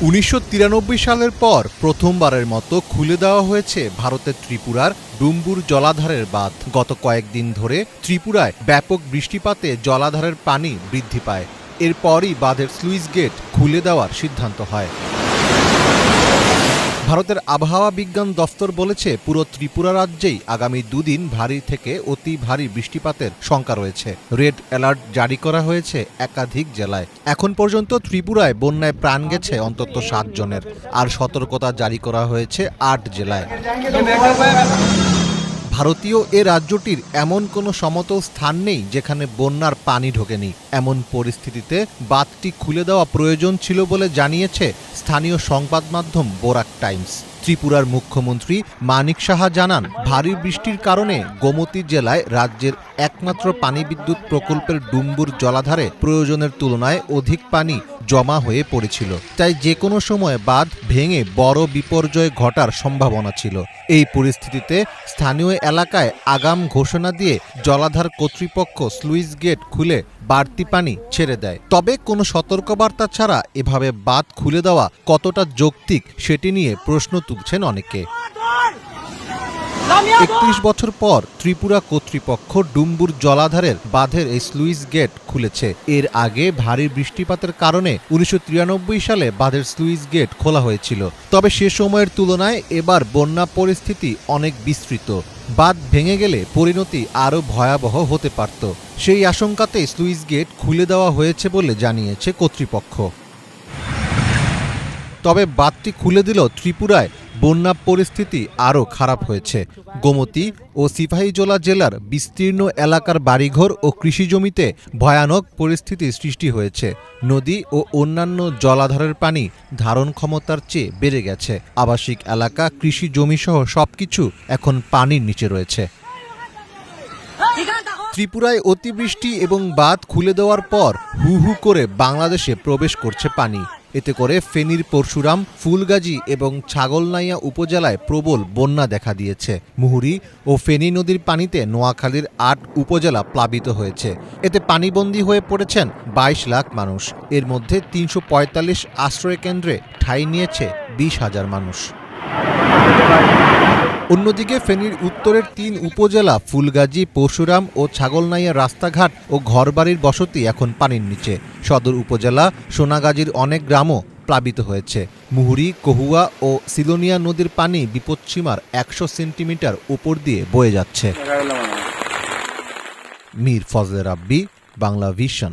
1993 সালের পর প্রথমবারের মতো খুলে দেওয়া হয়েছে ভারতের ত্রিপুরার ডুম্বুর জলাধারের বাঁধ। গত কয়েকদিন ধরে ত্রিপুরায় ব্যাপক বৃষ্টিপাতে জলাধারের পানি বৃদ্ধি পায়। এরপরই বাঁধের স্লুইস গেট খুলে দেওয়ার সিদ্ধান্ত হয়। ভারতের আবহাওয়া বিজ্ঞান দফতর বলেছে, পুরো ত্রিপুরা রাজ্যেই আগামী দুদিন ভারী থেকে অতি ভারী বৃষ্টিপাতের শঙ্কা রয়েছে। রেড অ্যালার্ট জারি করা হয়েছে একাধিক জেলায়। এখন পর্যন্ত ত্রিপুরায় বন্যায় প্রাণ গেছে অন্তত 7 জনের, আর সতর্কতা জারি করা হয়েছে 8 জেলায়। ভারতীয় এ রাজ্যটির এমন কোনো সমতল স্থান নেই যেখানে বন্যার পানি ঢোকেনি। এমন পরিস্থিতিতে বাঁধটি খুলে দেওয়া প্রয়োজন ছিল বলে জানিয়েছে স্থানীয় সংবাদ মাধ্যম বরাক টাইমস। ত্রিপুরার মুখ্যমন্ত্রী মানিক সাহা জানান, ভারী বৃষ্টির কারণে গোমতী জেলায় রাজ্যের একমাত্র পানি বিদ্যুৎ প্রকল্পের ডুম্বুর জলাধারে প্রয়োজনের তুলনায় অধিক পানি জমা হয়ে পড়েছিল। তাই যে কোনো সময় বাঁধ ভেঙে বড় বিপর্যয় ঘটার সম্ভাবনা ছিল। এই পরিস্থিতিতে স্থানীয় এলাকায় আগাম ঘোষণা দিয়ে জলাধার কর্তৃপক্ষ স্লুইস গেট খুলে বাড়তি পানি ছেড়ে দেয়। তবে কোনো সতর্কবার্তা ছাড়া এভাবে বাঁধ খুলে দেওয়া কতটা যৌক্তিক সেটি নিয়ে প্রশ্ন তুলছেন অনেকে। 31 বছর পর ত্রিপুরা কর্তৃপক্ষ ডুম্বুর জলাধারের বাঁধের এই স্লুইস গেট খুলেছে। এর আগে ভারী বৃষ্টিপাতের কারণে 1993 সালে বাঁধের স্লুইস গেট খোলা হয়েছিল। তবে সে সময়ের তুলনায় এবার বন্যা পরিস্থিতি অনেক বিস্তৃত। বাঁধ ভেঙে গেলে পরিণতি আরও ভয়াবহ হতে পারত। সেই আশঙ্কাতেই স্লুইস গেট খুলে দেওয়া হয়েছে বলে জানিয়েছে কর্তৃপক্ষ। তবে বাঁধটি খুলে দিলেও ত্রিপুরায় বন্যা পরিস্থিতি আরও খারাপ হয়েছে। গোমতী ও সিপাহীজলা জেলার বিস্তীর্ণ এলাকার বাড়িঘর ও কৃষিজমিতে ভয়ানক পরিস্থিতির সৃষ্টি হয়েছে। নদী ও অন্যান্য জলাধারের পানি ধারণ ক্ষমতার চেয়ে বেড়ে গেছে। আবাসিক এলাকা, কৃষি জমিসহ সবকিছু এখন পানির নিচে রয়েছে। ত্রিপুরায় অতিবৃষ্টি এবং বাঁধ খুলে দেওয়ার পর হু হু করে বাংলাদেশে প্রবেশ করছে পানি। এতে করে ফেনীর পরশুরাম, ফুলগাজী এবং ছাগলনাইয়া উপজেলায় প্রবল বন্যা দেখা দিয়েছে। মুহুরী ও ফেনী নদীর পানিতে নোয়াখালীর 8 উপজেলা প্লাবিত হয়েছে। এতে পানিবন্দী হয়ে পড়েছেন 22 লাখ মানুষ। এর মধ্যে 345 আশ্রয়কেন্দ্রে ঠাঁই নিয়েছে 20,000 মানুষ। অন্যদিকে ফেনীর উত্তরের 3 উপজেলা ফুলগাজী, পরশুরাম ও ছাগলনাইয়া রাস্তাঘাট ও ঘরবাড়ির বসতি এখন পানির নিচে। সদর উপজেলা সোনাগাজীর অনেক গ্রামও প্লাবিত হয়েছে। মুহুরী, কহুয়া ও সিলোনিয়া নদীর পানি বিপদসীমার 100 সেন্টিমিটার উপর দিয়ে বয়ে যাচ্ছে। মীর ফজলে রাব্বি, বাংলা ভিশন।